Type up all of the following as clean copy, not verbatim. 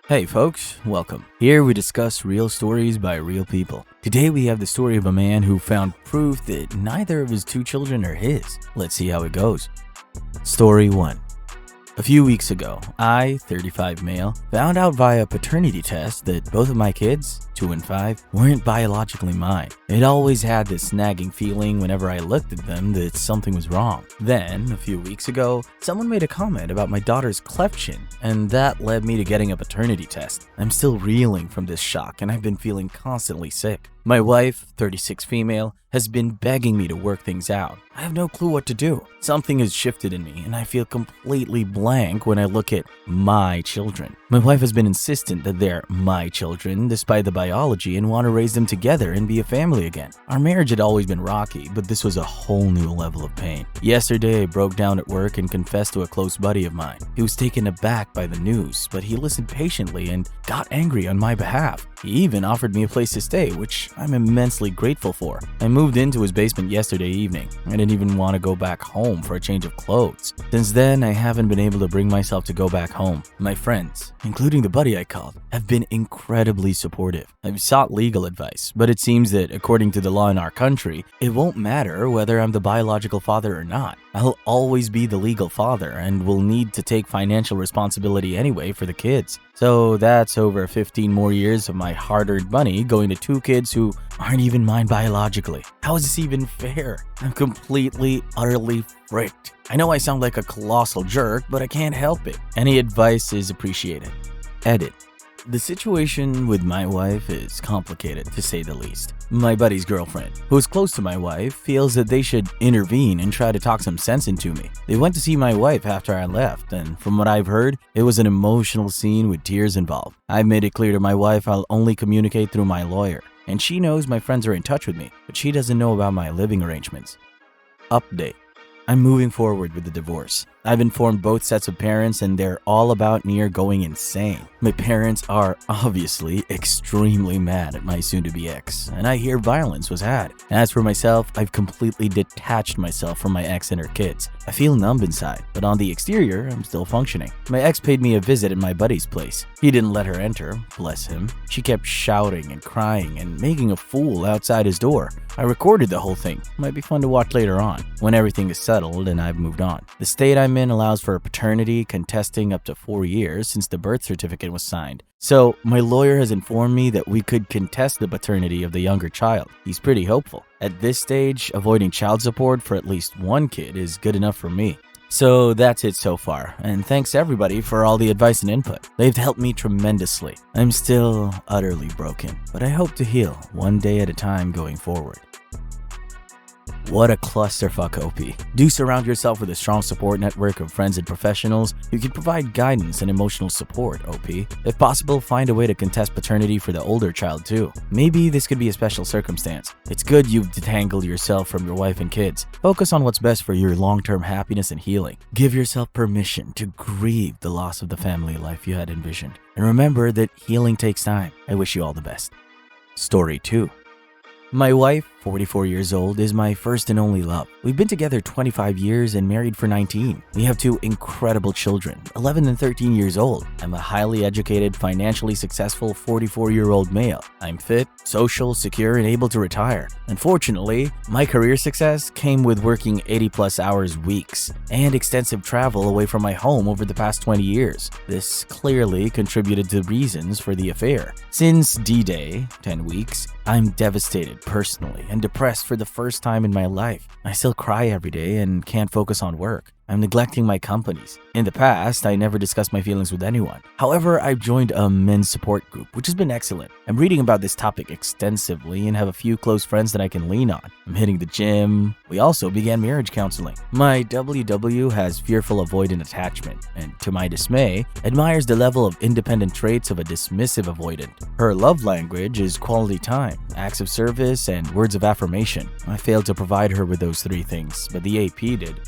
Hey folks, welcome. Here we discuss real stories by real people. Today we have the story of a man who found proof that neither of his two children are his. Let's see how it goes. Story 1. A few weeks ago, I, 35 male, found out via paternity test that both of my kids, 2 and 5, weren't biologically mine. It always had this nagging feeling whenever I looked at them that something was wrong. Then, a few weeks ago, someone made a comment about my daughter's cleft chin, and that led me to getting a paternity test. I'm still reeling from this shock, and I've been feeling constantly sick. My wife, 36 female, has been begging me to work things out. I have no clue what to do. Something has shifted in me, and I feel completely blank when I look at my children. My wife has been insistent that they're my children despite the biology and want to raise them together and be a family again. Our marriage had always been rocky, but this was a whole new level of pain. Yesterday, I broke down at work and confessed to a close buddy of mine. He was taken aback by the news, but he listened patiently and got angry on my behalf. He even offered me a place to stay, which I'm immensely grateful for. I moved into his basement yesterday evening. I didn't even want to go back home for a change of clothes. Since then, I haven't been able to bring myself to go back home. My friends, including the buddy I called, have been incredibly supportive. I've sought legal advice, but it seems that according to the law in our country, it won't matter whether I'm the biological father or not. I'll always be the legal father and will need to take financial responsibility anyway for the kids. So that's over 15 more years of my hard-earned money going to two kids who aren't even mine biologically. How is this even fair? I'm completely, utterly fricked. I know I sound like a colossal jerk, but I can't help it. Any advice is appreciated. Edit. The situation with my wife is complicated, to say the least. My buddy's girlfriend, who is close to my wife, feels that they should intervene and try to talk some sense into me. They went to see my wife after I left, and from what I've heard, it was an emotional scene with tears involved. I've made it clear to my wife I'll only communicate through my lawyer, and she knows my friends are in touch with me, but she doesn't know about my living arrangements. Update. I'm moving forward with the divorce. I've informed both sets of parents and they're all about near going insane. My parents are obviously extremely mad at my soon-to-be ex, and I hear violence was had. As for myself, I've completely detached myself from my ex and her kids. I feel numb inside, but on the exterior, I'm still functioning. My ex paid me a visit at my buddy's place. He didn't let her enter, bless him. She kept shouting and crying and making a fool outside his door. I recorded the whole thing. Might be fun to watch later on, when everything is settled and I've moved on. The state I'm in allows for paternity contesting up to 4 years since the birth certificate was signed. So my lawyer has informed me that we could contest the paternity of the younger child. He's pretty hopeful. At this stage, avoiding child support for at least one kid is good enough for me. So that's it so far, and thanks everybody for all the advice and input. They've helped me tremendously. I'm still utterly broken, but I hope to heal one day at a time going forward. What a clusterfuck, OP. Do surround yourself with a strong support network of friends and professionals who can provide guidance and emotional support, OP. If possible, find a way to contest paternity for the older child too. Maybe this could be a special circumstance. It's good you've detangled yourself from your wife and kids. Focus on what's best for your long-term happiness and healing. Give yourself permission to grieve the loss of the family life you had envisioned. And remember that healing takes time. I wish you all the best. Story 2. My wife, 44 years old, is my first and only love. We've been together 25 years and married for 19. We have 2 incredible children, 11 and 13 years old. I'm a highly educated, financially successful 44-year-old male. I'm fit, social, secure, and able to retire. Unfortunately, my career success came with working 80-plus hours weeks and extensive travel away from my home over the past 20 years. This clearly contributed to reasons for the affair. Since D-Day, 10 weeks, I'm devastated personally and depressed for the first time in my life. I still cry every day and can't focus on work. I'm neglecting my companies. In the past, I never discussed my feelings with anyone. However, I've joined a men's support group, which has been excellent. I'm reading about this topic extensively and have a few close friends that I can lean on. I'm hitting the gym. We also began marriage counseling. My WW has fearful avoidant attachment and, to my dismay, admires the level of independent traits of a dismissive avoidant. Her love language is quality time, acts of service, and words of affirmation. I failed to provide her with those 3 things, but the AP did.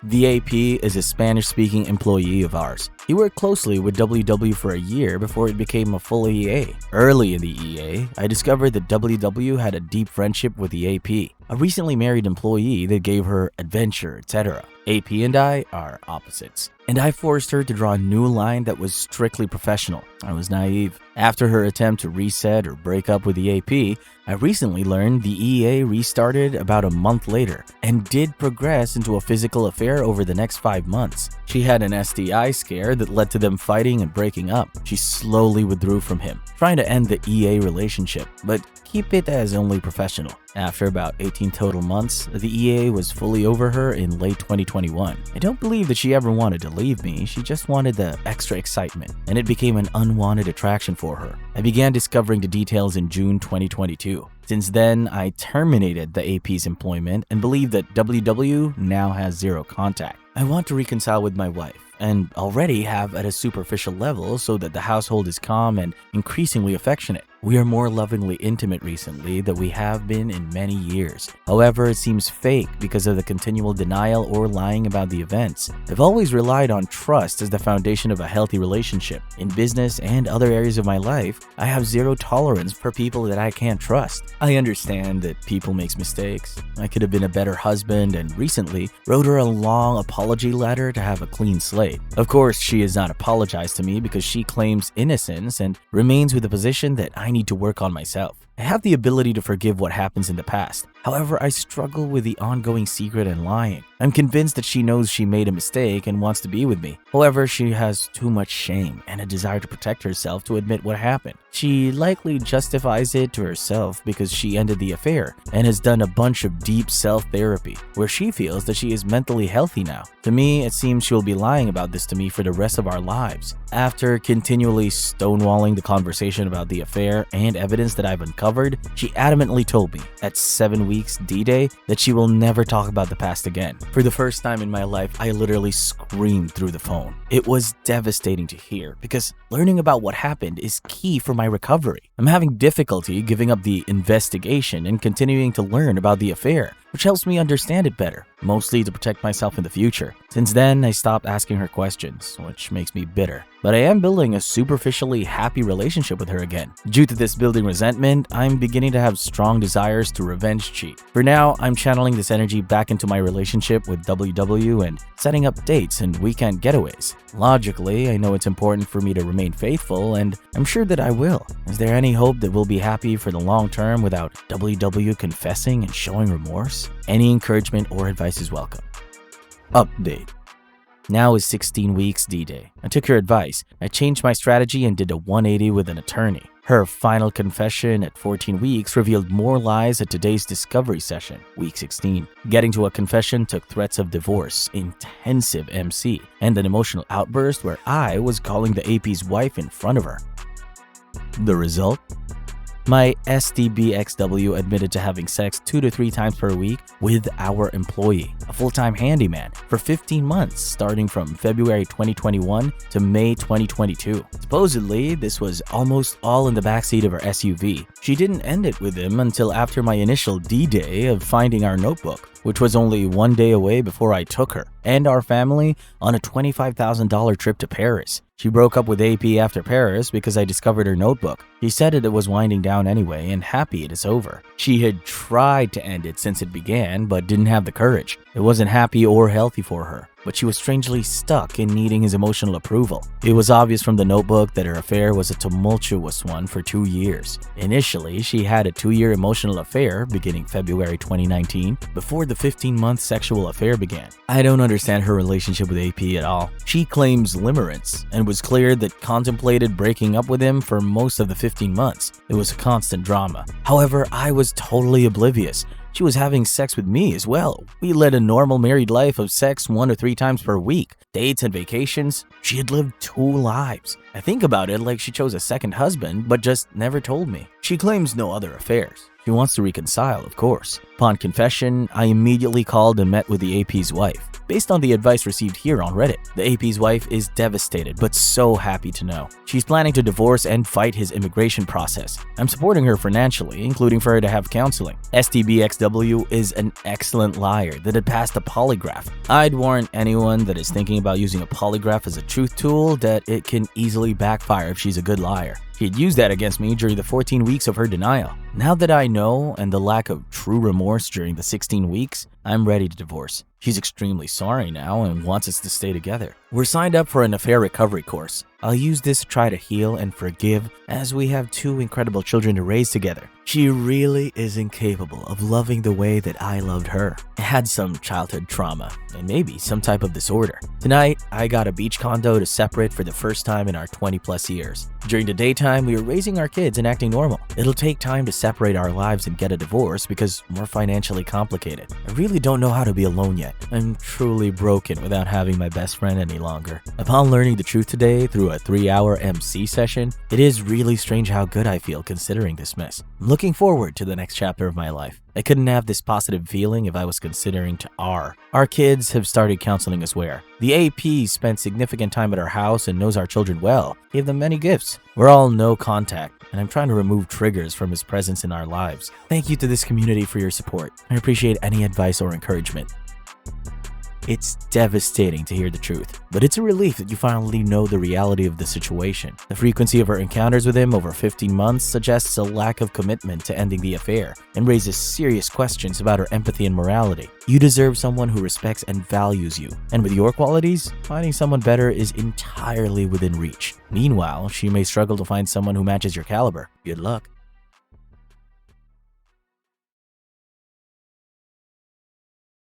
The AP is a Spanish-speaking employee of ours. He worked closely with WW for a year before it became a full EA. Early in the EA, I discovered that WW had a deep friendship with the AP, a recently married employee that gave her adventure, etc. AP and I are opposites, and I forced her to draw a new line that was strictly professional. I was naive. After her attempt to reset or break up with the AP, I recently learned the EA restarted about a month later and did progress into a physical affair over the next 5 months. She had an STI scare that led to them fighting and breaking up. She slowly withdrew from him, trying to end the EA relationship, but keep it as only professional. After about 18 total months, the EA was fully over her in late 2021. I don't believe that she ever wanted to leave me, she just wanted the extra excitement, and it became an unwanted attraction for her. I began discovering the details in June 2022. Since then, I terminated the AP's employment and believe that WW now has zero contact. I want to reconcile with my wife, and already have at a superficial level so that the household is calm and increasingly affectionate. We are more lovingly intimate recently than we have been in many years. However, it seems fake because of the continual denial or lying about the events. I've always relied on trust as the foundation of a healthy relationship. In business and other areas of my life, I have zero tolerance for people that I can't trust. I understand that people make mistakes. I could have been a better husband and recently wrote her a long apology letter to have a clean slate. Of course, she has not apologized to me because she claims innocence and remains with the position that I need to work on myself. I have the ability to forgive what happens in the past. However, I struggle with the ongoing secret and lying. I'm convinced that she knows she made a mistake and wants to be with me. However, she has too much shame and a desire to protect herself to admit what happened. She likely justifies it to herself because she ended the affair and has done a bunch of deep self-therapy where she feels that she is mentally healthy now. To me, it seems she will be lying about this to me for the rest of our lives. After continually stonewalling the conversation about the affair and evidence that I've uncovered, she adamantly told me at 7 weeks D-Day that she will never talk about the past again. For the first time in my life, I literally screamed through the phone. It was devastating to hear because learning about what happened is key for my recovery. I'm having difficulty giving up the investigation and continuing to learn about the affair, which helps me understand it better, mostly to protect myself in the future. Since then, I stopped asking her questions, which makes me bitter. But I am building a superficially happy relationship with her again. Due to this building resentment, I'm beginning to have strong desires to revenge cheat. For now, I'm channeling this energy back into my relationship with WW and setting up dates and weekend getaways. Logically, I know it's important for me to remain faithful, and I'm sure that I will. Is there any hope that we'll be happy for the long term without WW confessing and showing remorse? Any encouragement or advice is welcome. Update. Now is 16 weeks D-Day. I took your advice. I changed my strategy and did a 180 with an attorney. Her final confession at 14 weeks revealed more lies at today's discovery session, week 16. Getting to a confession took threats of divorce, intensive MC, and an emotional outburst where I was calling the AP's wife in front of her. The result? My STBXW admitted to having sex 2 to 3 times per week with our employee, a full-time handyman, for 15 months starting from February 2021 to May 2022. Supposedly, this was almost all in the backseat of her SUV. She didn't end it with him until after my initial D-Day of finding our notebook, which was only 1 day away before I took her and our family on a $25,000 trip to Paris. She broke up with AP after Paris because I discovered her notebook. She said it was winding down anyway and happy it is over. She had tried to end it since it began but didn't have the courage. It wasn't happy or healthy for her, but she was strangely stuck in needing his emotional approval. It was obvious from the notebook that her affair was a tumultuous one for 2 years. Initially, she had a 2-year emotional affair beginning February 2019 before the 15-month sexual affair began. I don't understand her relationship with AP at all. She claims limerence and was clear that contemplated breaking up with him for most of the 15 months. It was a constant drama. However, I was totally oblivious. She was having sex with me as well. We led a normal married life of sex 1 to 3 times per week, dates and vacations. She had lived 2 lives. I think about it like she chose a second husband, but just never told me. She claims no other affairs. She wants to reconcile, of course. Upon confession, I immediately called and met with the AP's wife. based on the advice received here on Reddit. The AP's wife is devastated, but so happy to know. She's planning to divorce and fight his immigration process. I'm supporting her financially, including for her to have counseling. STBXW is an excellent liar that had passed a polygraph. I'd warn anyone that is thinking about using a polygraph as a truth tool that it can easily backfire if she's a good liar. She had used that against me during the 14 weeks of her denial. Now that I know, and the lack of true remorse during the 16 weeks, I'm ready to divorce. She's extremely sorry now and wants us to stay together. We're signed up for an affair recovery course. I'll use this to try to heal and forgive, as we have 2 incredible children to raise together. She really is incapable of loving the way that I loved her. I had some childhood trauma and maybe some type of disorder. Tonight, I got a beach condo to separate for the first time in our 20+ years. During the daytime, we were raising our kids and acting normal. It'll take time to separate our lives and get a divorce because we're financially complicated. I really don't know how to be alone yet. I'm truly broken without having my best friend any longer. Upon learning the truth today through a 3-hour MC session, it is really strange how good I feel considering this mess. I'm looking forward to the next chapter of my life. I couldn't have this positive feeling if I was considering to R. Our kids have started counseling us where. The AP spent significant time at our house and knows our children well, gave them many gifts. We're all no contact, and I'm trying to remove triggers from his presence in our lives. Thank you to this community for your support. I appreciate any advice or encouragement. It's devastating to hear the truth, but it's a relief that you finally know the reality of the situation. The frequency of her encounters with him over 15 months suggests a lack of commitment to ending the affair and raises serious questions about her empathy and morality. You deserve someone who respects and values you, and with your qualities, finding someone better is entirely within reach. Meanwhile, she may struggle to find someone who matches your caliber. Good luck.